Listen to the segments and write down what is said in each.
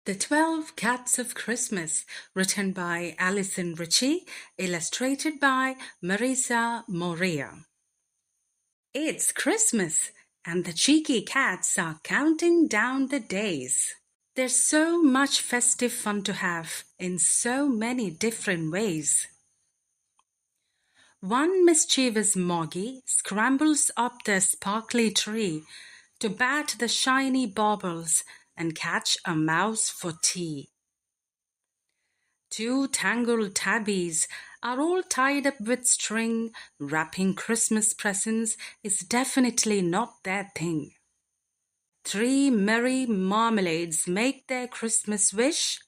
The 12 Cats of Christmas, written by Alison Ritchie, illustrated by Marisa Morea. It's Christmas, and the cheeky cats are counting down the days. There's so much festive fun to have in so many different ways. One mischievous Moggy scrambles up the sparkly tree to bat the shiny baubles and catch a mouse for tea. Two tangled tabbies are all tied up with string. Wrapping Christmas presents is definitely not their thing. Three merry marmalades make their Christmas wish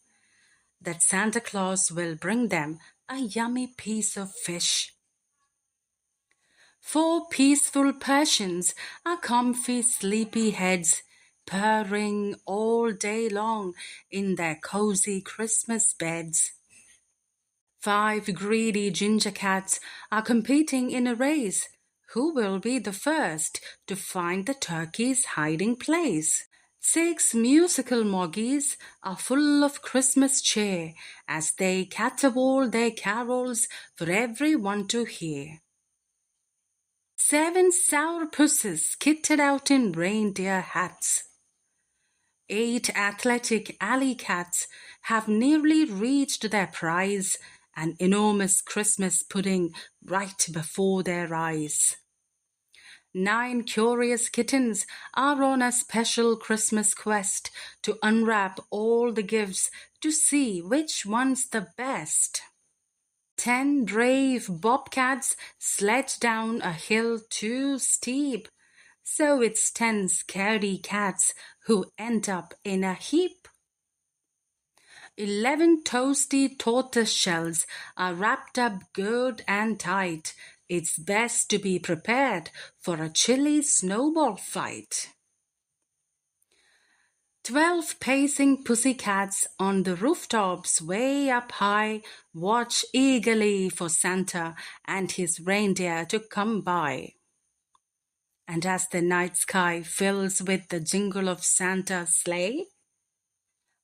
that Santa Claus will bring them a yummy piece of fish. Four peaceful Persians are comfy sleepy heads, purring all day long in their cozy Christmas beds. Five greedy ginger cats are competing in a race. Who will be the first to find the turkey's hiding place? Six musical Moggies are full of Christmas cheer as they caterwaul their carols for everyone to hear. Seven sourpusses kitted out in reindeer hats. Eight athletic alley cats have nearly reached their prize, an enormous Christmas pudding right before their eyes. 9 curious kittens are on a special Christmas quest to unwrap all the gifts to see which one's the best. 10 brave bobcats sledge down a hill too steep, so it's 10 scary cats who end up in a heap. 11 toasty tortoise shells are wrapped up good and tight. It's best to be prepared for a chilly snowball fight. 12 pacing pussycats on the rooftops way up high watch eagerly for Santa and his reindeer to come by. And as the night sky fills with the jingle of Santa's sleigh,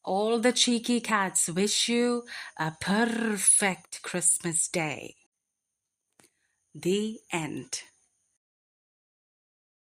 all the cheeky cats wish you a perfect Christmas day. The end.